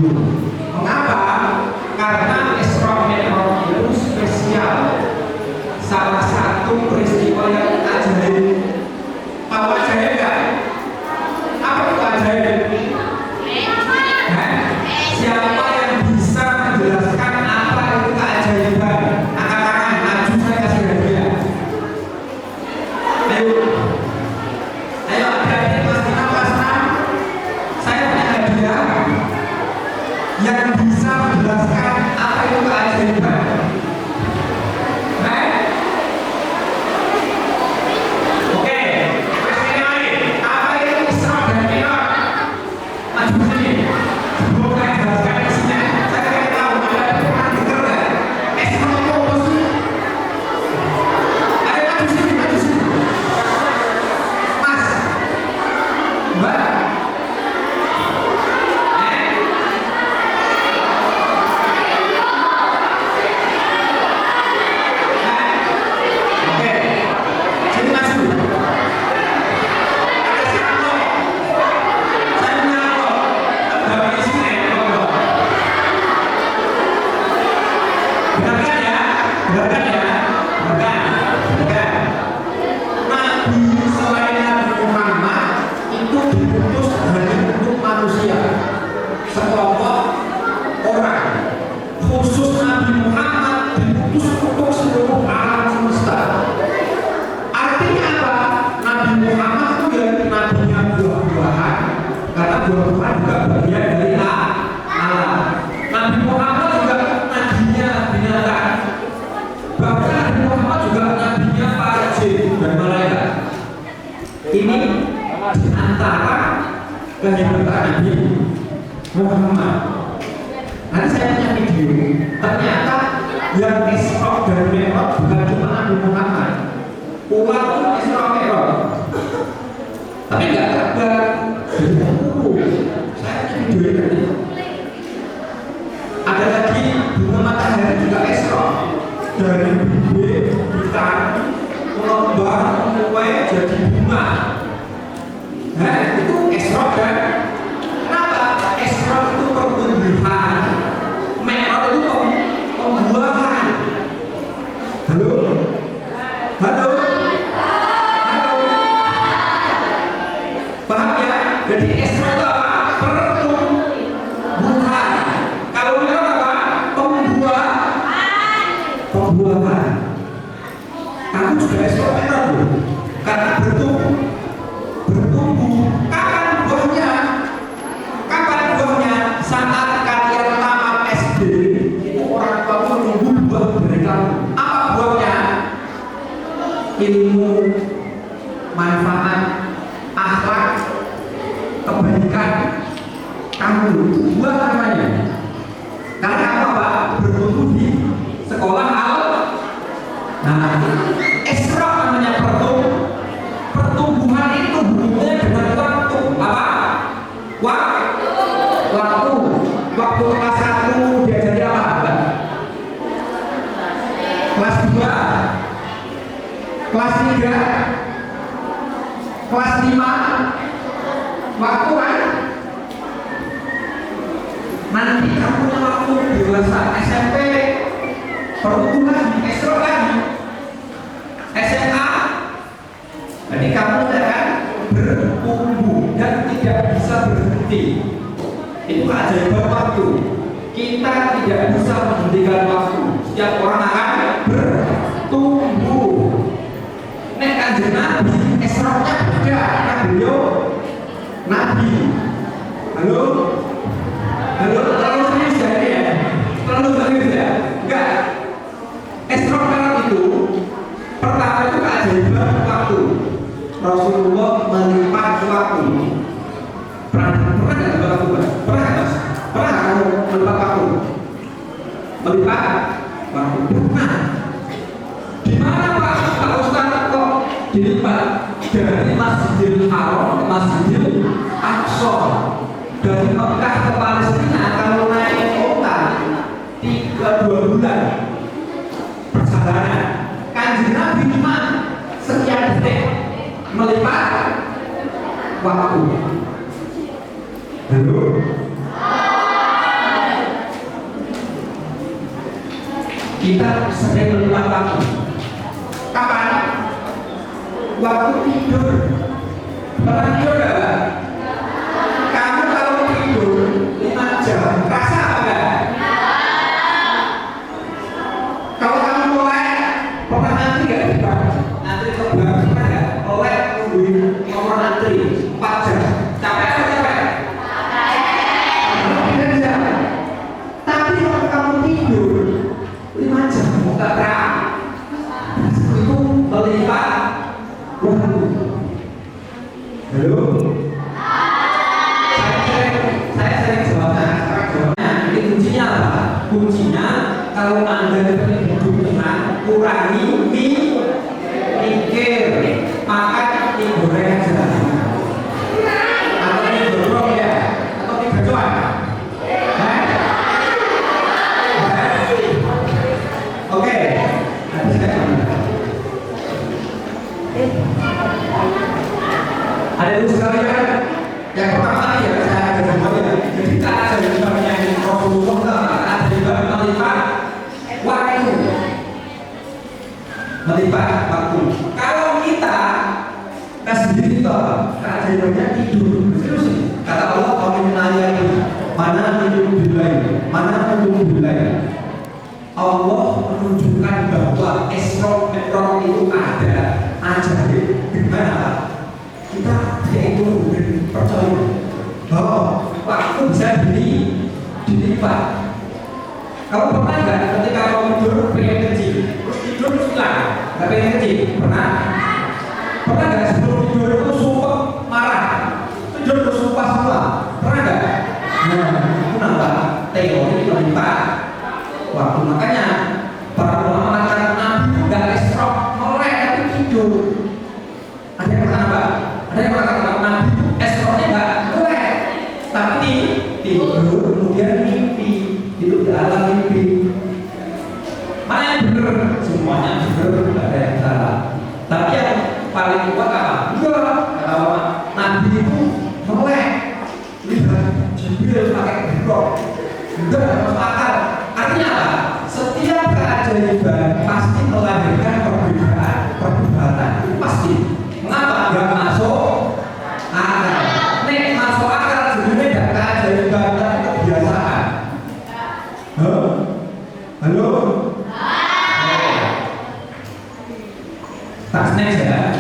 dulu. Mengapa? Karena Isra Mi'raj itu spesial. Salah satu peristiwa yang ajaib. Tahu ajaib nggak? Apa itu ajaib? Siapa yang bisa menjelaskan apa itu keajaiban? Angkat tangan, maju, saya kasih hadiah. Ayo, ayo, adik-adik kelas 5, kelas 6. Saya punya hadiah yang bisa menjelaskan apa itu keajaiban. Oke, question lain. Apa itu Isra dan Mi'raj? Maju sini. Sebelum saya jelaskan isinya, saya ingin tahu ada pernah dengar nggak? Isra itu apa sih? Ayo maju sini, maju sini. Mas, Mbak. Oke, sini maju. Ada siapa? Saya punya apa? Ada di sini. Dengarkan ya, dengarkan ya, dengarkan. Nabi selain Nabi Muhammad itu diutus hanya untuk manusia, sekelompok orang. Khusus Nabi Muhammad diutus untuk seluruh alam semesta. Artinya apa? Nabi Muhammad itu ya nabinya buah-buahan, karena buah-buahan juga bagian dari alam. Nabi Muhammad juga nabinya binatang. Bahkan Nabi Muhammad juga nabinya para jin dan malaikat. Ini antara kehebatan Nabi Muhammad. Nanti saya punya video. Ternyata yang Isra dan Mi'raj bukan cuma Nabi Muhammad. Umat pun Isra Mi'raj. Tapi nggak terbang dari buku. Saya punya video ini. Ada lagi bunga matahari juga Isra. Dari bibit, ditanam, mengembang, mulai jadi bunga. Nah, itu Isra dan kenapa? Isra itu pertumbuhan, Mi'raj itu pembuahan. Halo? Halo? Halo? Paham ya? Jadi Isra itu apa? Pertumbuhan. Kalau Mi'raj apa? Pembuahan. Kamu juga Isra Mi'raj loh. Karena bertumbuh. Kapan buahnya? Saat kalian tamat SD, itu orang tua menunggu buah dari kamu. Apa buahnya? Ilmu, manfaat, akhlak, kebaikan. Kamu itu buah namanya. Karena kamu apa? Bertumbuh di sekolah Nah, Isra namanya pertumbuhan itu hubungannya dengan waktu. Apa? Waktu kelas 1 diajari apa? Kelas 2, kelas 3, kelas 5. Waktu kan? Nanti kamu punya waktu dewasa SMP, pertumbuhan lagi, Isra lagi, SMA. Jadi kamu akan bertumbuh dan tidak bisa berhenti. Itu keajaiban waktu. Kita tidak bisa menghentikan waktu. Setiap orang akan bertumbuh. Nek Kanjeng Nabi Isra-nya beda, karena beliau Nabi. Halo? Halo? Terlalu serius ya ini ya? Terlalu serius ya? Enggak. Isra Mi'raj itu pertama itu keajaiban waktu. Rasulullah melipat waktu. Pernah nggak melipat waktu? Pernah mas? Pernah kamu melipat waktu? Melipat waktu? Pernah. Di mana pak? Kalau sekarang kok dilipat dari Masjidil Haram ke Masjidil Aqsa, dari Mekah ke Palestina, kalau naik kota 2 bulan perjalanan. Kanjeng Nabi cuma sekian detik melipat waktu. Halo? Kita sering melipat waktu. Kapan? Waktu tidur. Pernah tidur nggak? Kamu kalau tidur 5 jam, rasa apa enggak? Kalau kamu mulai pernah antri nggak di bank? Antri ke bank pernah nggak? Oleh nungguin nomor antri 4 jam. Capek apa capek? Tapi kalau kamu tidur 5 jam, nggak berapa? Itu melipat waktu. Halo? Saya sering jawabnya. Ini kuncinya apa? Kuncinya kalau Anda ingin hidup tenang, kurangi mikir, maka digoreng aja. Atau digoreng ya? Atau digacuan? Oke, nanti saya ada yang sekali kan? Yang pertama ya saya ada dua ya. Jadi tak ada yang Rasulullah, ada juga melipat waktu. Melipat waktu. Kalau kita sendiri toh, keadaannya tidur terus. Kata Allah kami menanya mana tidur bilai, mana tidur bilai. Allah menunjukkan bahwa Isra Mi'raj itu ada ajaib. Gimana? Kita yaitu percaya bahwa waktu bisa dilipat. Kamu pernah nggak ketika kamu tidur pengen kecil, terus tidur terus hilang, nggak pengen kecil? Pernah? Pernah nggak sebelum tidur itu sumpah marah, tidur terus sumpah semua? Pernah nggak? Nah, itu nambah teori melipat waktu. Makanya para ulama mengatakan Nabi nggak Isra melek tapi tidur. Ada yang mengatakan apa? Ada yang mengatakan Nabi Isra-nya nggak melek tapi tidur kemudian mimpi, itu di alam mimpi. Mana yang benar? Semuanya benar, tidak ada yang salah. Tapi yang paling kuat apa? Enggak, kata Allah Nabi itu melek. Lihat Jibril pakai gerok, enggak masuk akal. Artinya apa? Setiap keajaiban pasti melahirkan perdebatan. Itu pasti. Mengapa nggak masuk akal? Nek masuk akal sebenarnya nggak keajaiban tapi kebiasaan. Halo? Tak next ya.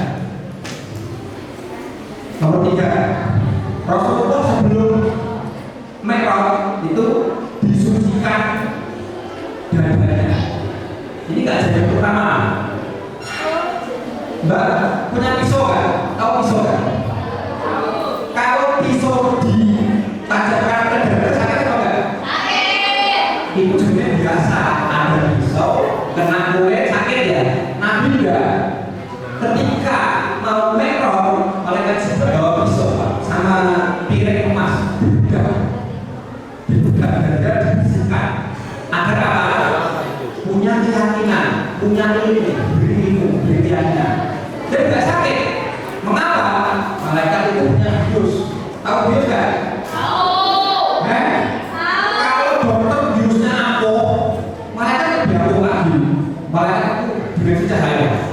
Nomor 3, Rasulullah sebelum Mi'raj itu disucikan dadanya. Ini gak jadi pertama. Mbak punya pisau kan? Tahu pisau kan? Kalau pisau ditajamkan ke dada sakit atau enggak? Sakit. Itu sebenarnya biasa. Ada pisau kena kulit sakit ya. Nabi enggak. Ketika mau Mi'raj, malaikat Jibril bawa pisau sama piring emas. Dibuka dada dibersihkan. Agar apa? Punya keyakinan, punya ilmu, keyakinan. Dan tidak sakit. Mengapa? Malaikat itu punya bius. Tahu bius kan? Tahu. Kalau dokter biusnya apa? Malaikat lebih ampuh lagi. Malaikat itu dimensi cahaya.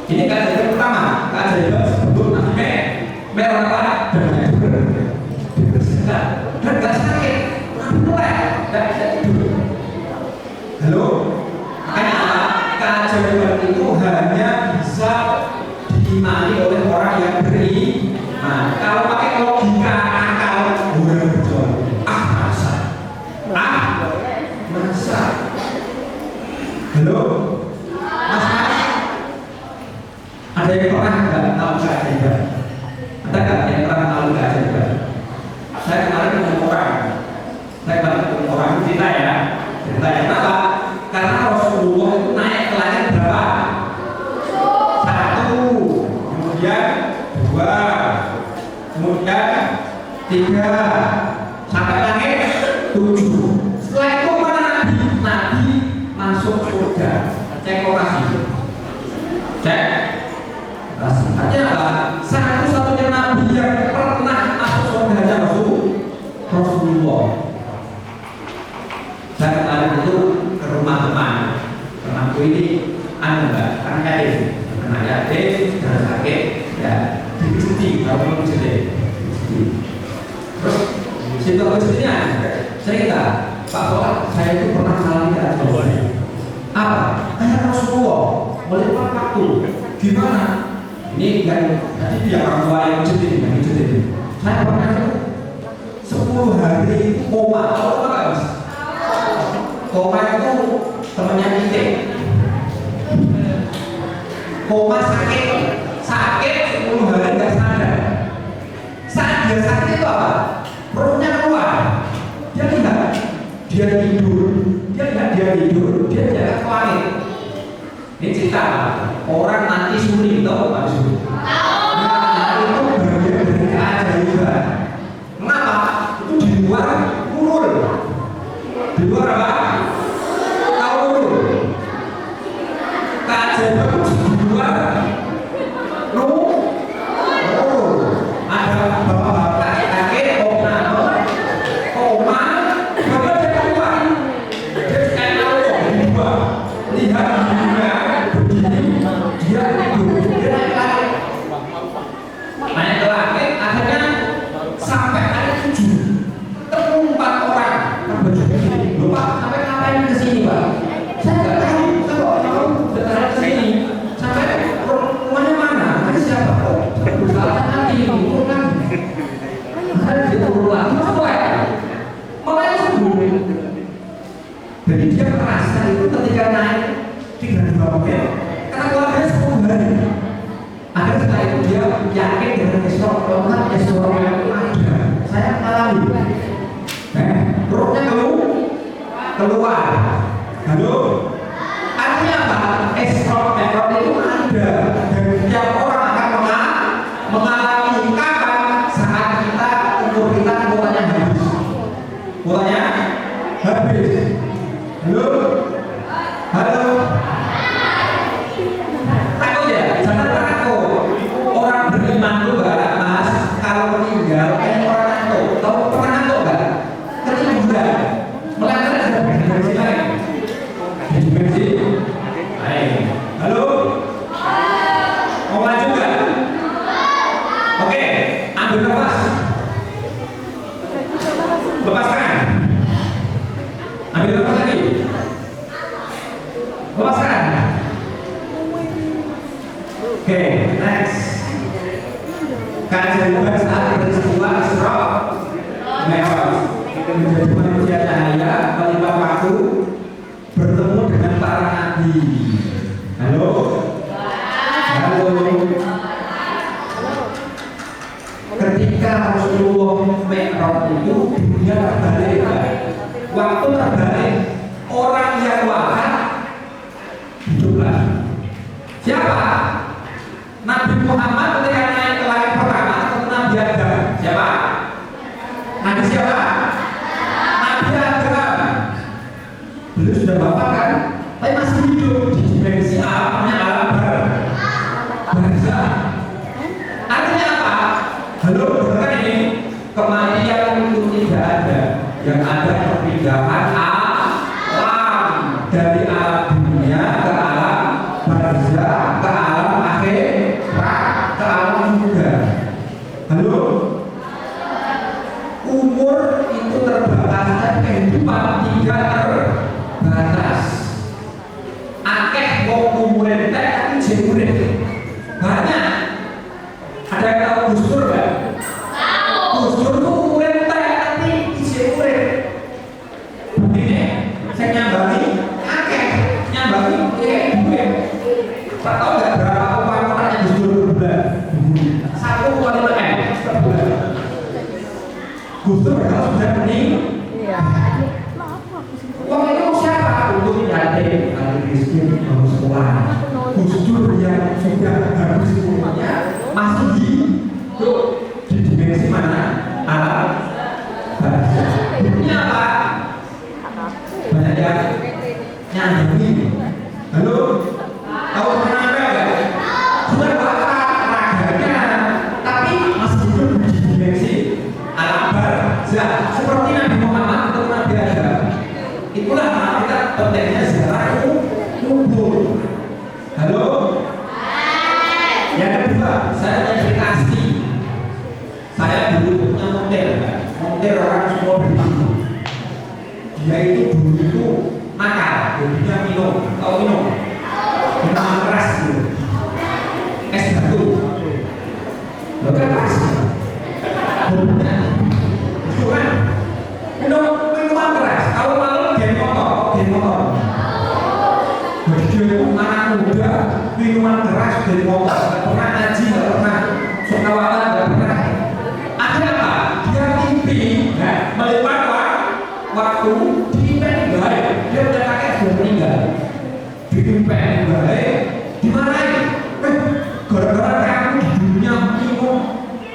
Ini keajaiban pertama. Keajaiban sebelum Nabi Mi'raj apa? Dan dibersihkan. Dan tidak sakit. Mulai tidak tidur. Halo? Makanya apa? Keajaiban itu hanya bisa diimani oleh orang yang beriman. Kalau pakai logika akal, udah berjuang. Masa? Masa? Halo? Mas? Ada yang pernah nggak tahu keajaiban? Ada nggak yang pernah tahu keajaiban? Saya kemarin ketemu orang. Saya ketemu orang cerita ya. Ceritanya kenapa? Karena Rasulullah itu naik ke langit berapa? 1, kemudian 2, kemudian 3, sampai langit 7. Setelah itu mana Nabi? Nabi masuk surga. Cek lokasi. Cek. Artinya apa? Satu-satunya Nabi yang pernah masuk surga hanya Rasulullah. Saya kemarin itu ke rumah teman ini anu mbak, kan yatim, anak yatim jangan sakit, ya dicuti kalau belum cuti. Terus situasinya cerita Pak Soal, saya itu pernah mengalami keadaan apa? Kayak Rasulullah melihat waktu gimana? Ini kan tadi dia orang tua yang cuti, saya pernah 10 hari koma, tahu nggak mas? Koma itu temannya titik. Koma sakit 10 hari nggak sadar. Saat dia sakit itu apa? Perutnya keluar. Dia tidak, dia tidur, dia jalan ke langit. Ini cerita orang mati suri, tahu nggak suri? Nah itu bagian dari keajaiban. Mengapa? Itu di luar nurul. Di luar apa? Tahu nurul. Keajaiban itu di luar nurul. Ada bapak-bapak kakek koma, bapak dia keluar. Dia kayak nalok di luar. Lihat dunia begini, dia tidur, dia naik. Naik ke langit, akhirnya sampai hari 7 ketemu 4 orang berbaju begini. Bapak sampai ngapain kesini Pak? Saya nggak tahu, saya kok tahu datang kesini. Sampai rumahnya mana? Ada siapa kok? Bersalah nanti turun lagi. Ada dia turun lagi, makanya sebelum. Jadi dia merasa itu ketika naik 32 meter, karena keluarganya 10 hari. Akhirnya setelah itu dia yakin dengan keseluruhan yang ada. Saya alami. Perutnya keluar. Halo. Artinya apa? Ekstrom itu ada. Dan tiap orang akan mengalami kapan saat umur kita kuotanya habis. Kuotanya habis. Halo. Takut ya? Jangan takut. Orang beriman itu enggak mas, kalau meninggal kayak orang ngantuk. Tahu pernah ngantuk enggak? Ketiduran. Melanggar ada dimensi lain. Dimensi lain. Halo. Mau lanjut enggak? Oke, ambil nafas. Lepaskan. Ambil nafas lagi. Lepaskan. Oke, next. Keajaiban saat peristiwa Isra Mi'raj menjadi manusia cahaya melimpah waktu bertemu dengan para nabi. Halo. Halo. Ketika Rasulullah Mi'raj itu dunia terbalik. Waktu terbalik, orang yang wafat hiduplah. Siapa? Nabi Muhammad ketika naik ke langit pertama ketemu Nabi Adam. Siapa? Nabi siapa? Nabi Adam. Beliau sudah wafat kan? Tapi masih hidup di dimensi alamnya alam barzah. Artinya apa? Halo, dengarkan ini. Kematian itu tidak ada. Yang ada perpindahan alam dari alam dunia ke alam barzah, ke alam akhirat, ke alam surga. Halo. Umur itu terbatas dan kehidupan tidak terbatas. Akeh wong umur entek tapi jek urip. Banyak. Ada yang tahu Gus Dur enggak? Tahu. Gus Dur itu umur entek tapi jek urip. Begini, saya nyambangi akeh, nyambangi duit. Tak tahu enggak berapa uang-uangnya Gus Dur per bulan? 1,5 M per bulan. Gus Dur kalau sudah meninggal, uang itu siapa? Untuk yatim, ahli miskin, harus sekolah. Gus Dur yang sudah habis semuanya masih hidup di dimensi mana? Alam barzah. Ini apa? Banyak yang nyanyi. Halo, tahu kenapa enggak? Sudah wafat raganya, tapi masih hidup di dimensi alam barzah. Seperti Nabi Muhammad atau Nabi Adam. Itulah kita pentingnya sejarah kubur. mau begitu. Dia itu dulu itu nakal, hobinya minum, tahu minum, minuman keras gitu, es batu, lo kan keras, hobinya, itu kan minuman keras. Kalau malam game motor. Jadi anak muda minuman keras dari motor, nggak pernah ngaji, nggak pernah sukawatan, nggak pernah. Ada apa? Dia mimpi, melewat waktu dimimpiin baik. Dia udah kakek sudah meninggal. Dimimpiin baik, dimarahin. Gara-gara kamu di dunia minum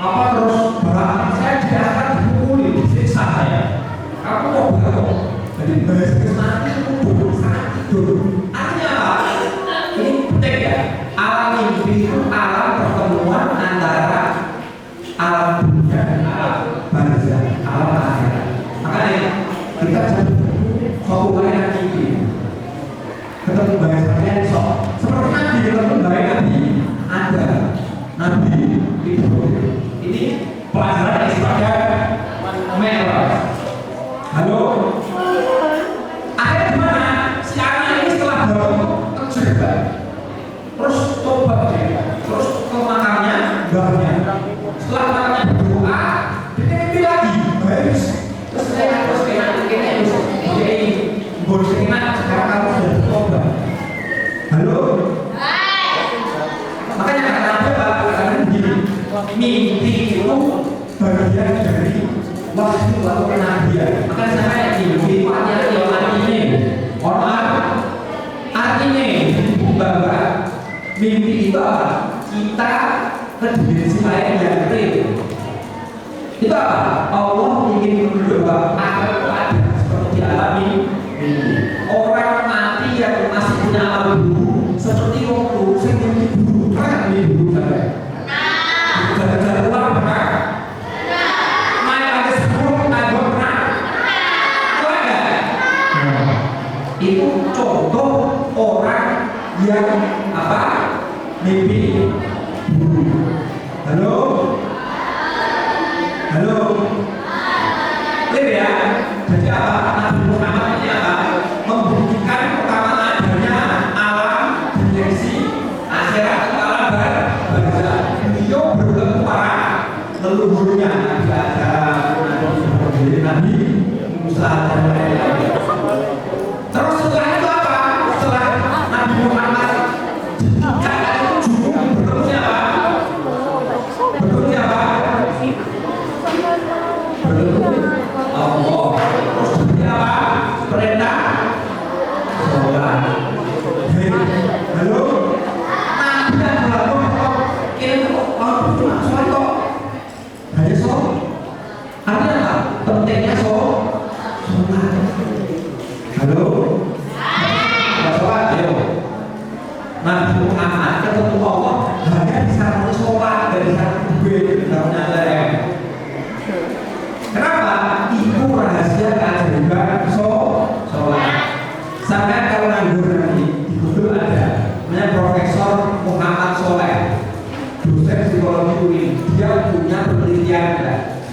apa terus barang saya tidak akan dipukuli, disiksa saya. Kamu mau berapa? Jadi bahasa nanti duduk sangat tidur. Artinya apa? Ini penting ya. Alam mimpi itu alam pertemuan antara alam dunia dan alam barzah, alam akhirat. Makanya kita jadi suatu layanan mimpi. Ketemu bahasanya sok. Seperti Nabi ketemu bahaya Nabi ada Nabi itu. Ini pelajaran Isra Mi'raj. Halo. Akhirnya gimana? Si anak ini setelah bangun terjebak, terus tobat dia, terus ke makamnya, mbahnya. Setelah makamnya berdoa, dia mimpi lagi, bagus. Terus saya harus kayaknya jadi bosan. Sekarang kamu sudah bertobat. Halo. Makanya kata-kata karena begini, mimpi itu bagian dari wahyu atau kenabian. Makanya saya mimpi artinya ini orang artinya bahwa mimpi itu apa? Kita ke dimensi lain yang real. Itu apa? Allah ingin menunjuk bahwa ada seperti dialami mimpi. Orang mati yang masih punya alam buruk seperti waktu saya mimpi buruk kan mimpi buruk sampai. Jalan-jalan uang benar. Itu contoh orang yang apa? Mimpi buruk. Halo? Halo? Lihat ya. Jadi apa? Nabi Muhammad ini apa? Membuktikan pertama adanya alam dimensi akhirat alam barzah. Beliau bertemu para leluhurnya Nabi Adam, Nabi Musa dan lain-lain. Terus setelah itu apa? Setelah Nabi Muhammad bertemu siapa? Bertemu siapa? Bertemu Allah. Terus seperti apa? Perintah sholat. Halo? Nabi dan Allah ini orang cuma sholat kok. Hanya sholat. Artinya apa? Pentingnya sholat. Halo? Nggak sholat, ayo. Nabi Muhammad ketemu Allah hanya bisa sholat dari satu duit dalamnya ada. Kenapa? Itu rahasia keajaiban sholat. Sampai kalau nganggur nanti di Google ada namanya Profesor Muhammad Soleh, dosen psikologi UIN. Dia punya penelitian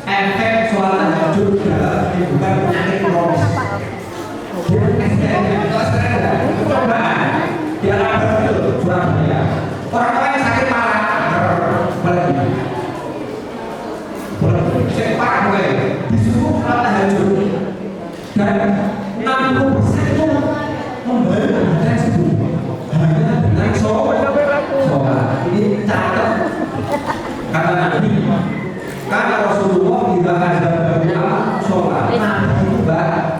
efek sholat tahajud dalam menyembuhkan penyakit kronis. Itu cobaan di alam itu Surabaya. Orang yang sakit parah, apalagi sakit parah mulai disuruh sholat tahajud dan 60% itu membayar badan sembuh hanya dengan sholat. Ini catat kata Nabi. Karena Rasulullah bila ada berdoa sholat, Nabi itu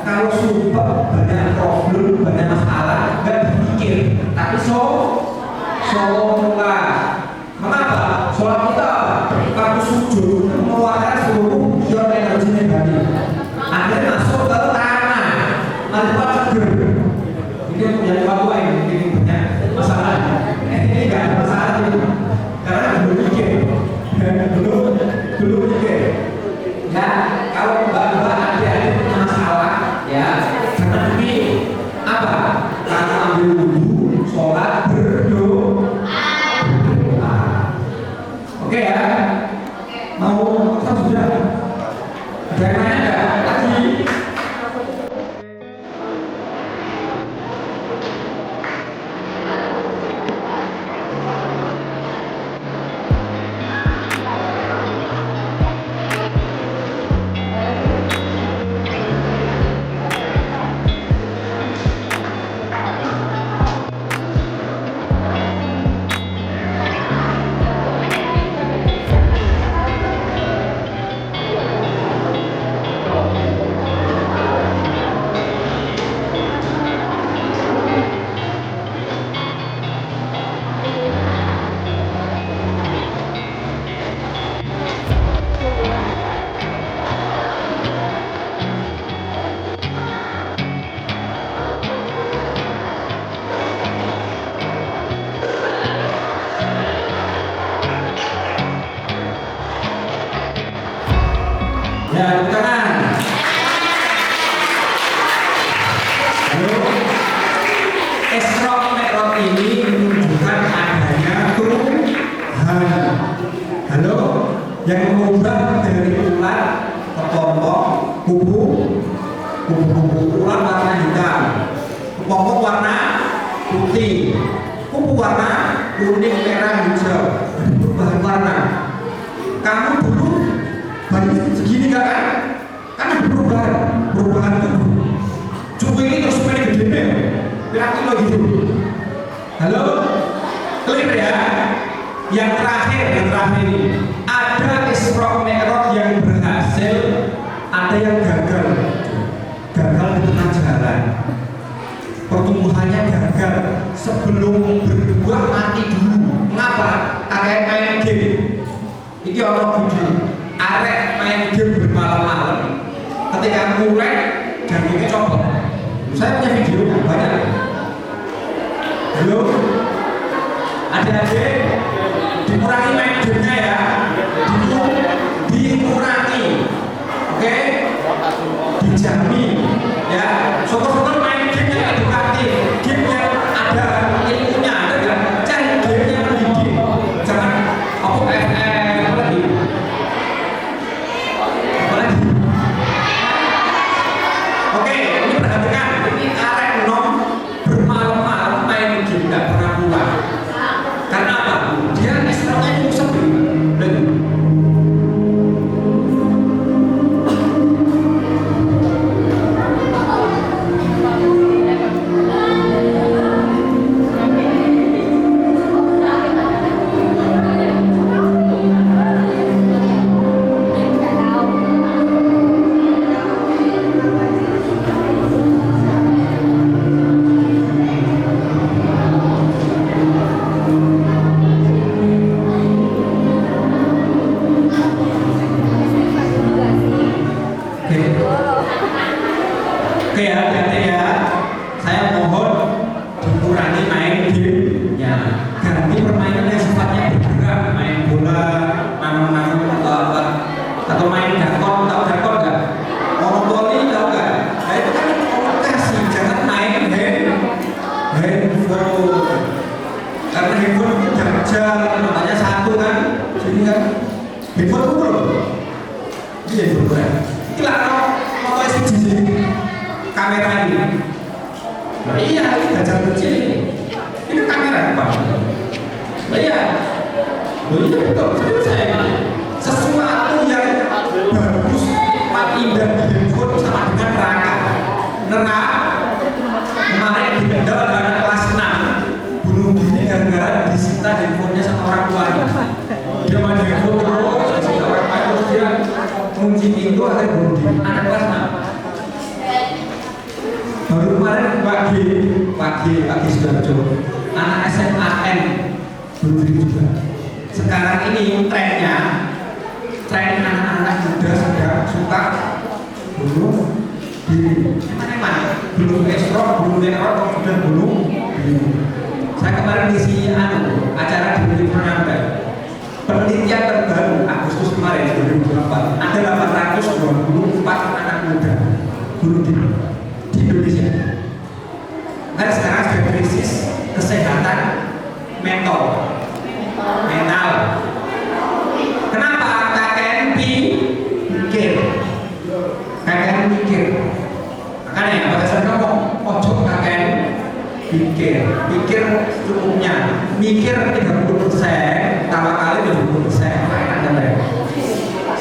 kalau sumpah banyak problem, banyak masalah, gak berpikir, tapi sholat. Mengapa? Sholat kita kalau sujud mengeluarkan seluruh ion energi negatif, akhirnya masuk ke tanah, tanpa seger. Ini menjadi fatwa ini banyak masalah. Ini gak ada masalah ini, karena belum pikir, belum pikir. Ya, kalau mbak-mbak adik-adik punya masalah, ya, karena ini apa? Karena ambil wudhu, sholat, berdoa. yang mengubah dari ular kepompong kubu ular warna hitam, kepompong warna putih, kubu warna kuning, merah, hijau, perubahan warna. Kamu dulu bayi segini gak kan? Kan ada perubahan tubuh. Cukup ini terus main gede deh, berapa kilo gitu? Halo, clear ya? Yang terakhir ini ada Isra Mi'raj yang berhasil, ada yang gagal di tengah jalan. Pertumbuhannya gagal, sebelum berbuah mati dulu. Mengapa? Arek main game. Ini orang video. Arek main game bermalam-malam. Ketika mulai jantungnya copot. Saya punya videonya banyak. Halo, adik-adik, dikurangi main gamenya ya. Dikurangi, oke? Dijamin, ya. Syukur-syukur main game yang edukatif, game yang ada ilmunya, ada nggak? Cari game yang mendidik, jangan apa lagi? Oke, ini perhatikan, ini arek nom bermalam-malam main game nggak pernah pulang. Karena apa? Dia Isra-nya itu sepi. Oke ya, hati-hati ya. Saya mohon dikurangi main game-nya. Ganti permainan yang sifatnya bergerak, main bola, nanam-nanam atau apa, atau main dakon. Tahu dakon nggak? Monopoli tahu nggak? Nah itu kan komunikasi. Jangan main handphone. Karena handphone itu jam-jam, makanya satu kan. Jadi kan handphone itu belum. Iya betul. Itulah kalau SDGs kamera ini. Nah iya, ini gajah kecil ini kamera apa? Nah iya, betul. Saya sesuatu yang bagus, indah di handphone sama dengan neraka. Kemarin di Kendal anak kelas 6 bunuh diri gara-gara disita handphonenya sama orang tuanya. Dia main handphone terus, disita orang tua terus dia kunci pintu akhirnya bunuh diri. Anak kelas 6. Baru kemarin pagi sudah coba anak SMAN bunuh diri juga. Sekarang ini tren anak-anak muda sedang suka bunuh diri. Mana? Bunuh Isra, bunuh Mi'raj, sudah bunuh diri. Saya kemarin ngisi acara di Pernamban. Penelitian terbaru Agustus kemarin 2024 ada 824 anak muda bunuh diri di Indonesia. Karena sekarang sudah krisis kesehatan mental. Kenapa? KKN mikir. Makanya pada saat ngomong pojok KKN pikir cukupnya, mikir 30%, tawa kali 20%.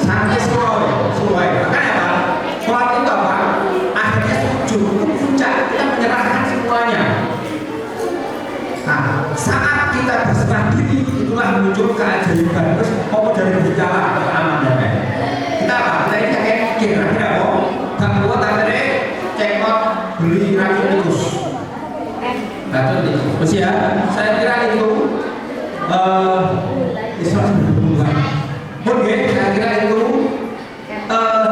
Sampai sesuai. Makanya apa? Sholat itu apa? Akhirnya sujud, puncak, kita menyerahkan semuanya. Nah, saat kita berserah diri, itulah muncul keajaiban. Terus mau dari berjalan atau aman ya kan? Kita apa? Kita ini kayak mikir, akhirnya apa? Gak kuat akhirnya cekot beli racun tikus. Terus ya, saya kira itu Isra berbulan. Oke, saya kira itu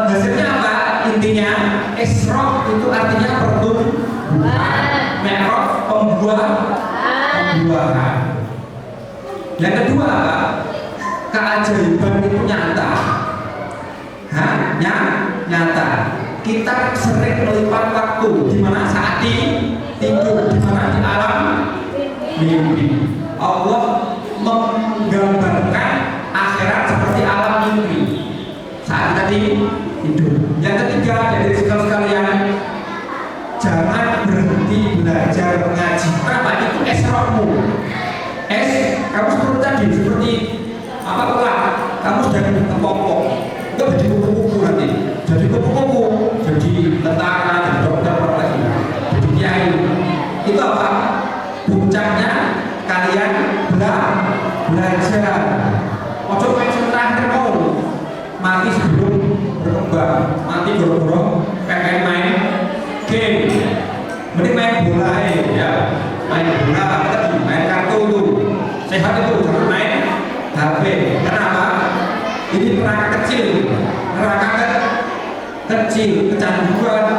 hasilnya apa? Intinya Isra itu artinya pertumbuhan, Mi'raj pembuahan. Yang kedua apa? Keajaiban itu nyata. Nyata. Kita sering melipat waktu di mana saat tidur, di mana di alam mimpi. Allah menggambarkan akhirat seperti alam mimpi. berhenti belajar ngaji. Kenapa? Itu es rohmu. Es, kamu seperti tadi, seperti apa kelak, kamu sedang tempok-tempok, itu jadi kupu-kupu nanti, jadi kupu-kupu, jadi tentara, jadi dokter, apa lagi, jadi kiai. Itu apa? Puncaknya kalian belajar. Ojo main terakhir mau mati sebelum berkembang, mati boro-boro pengen main game, mending main bola ya, main bola tadi, main kartu itu sehat itu, jangan main HP. Kenapa? Ini neraka kecil, neraka kecil, kecanduan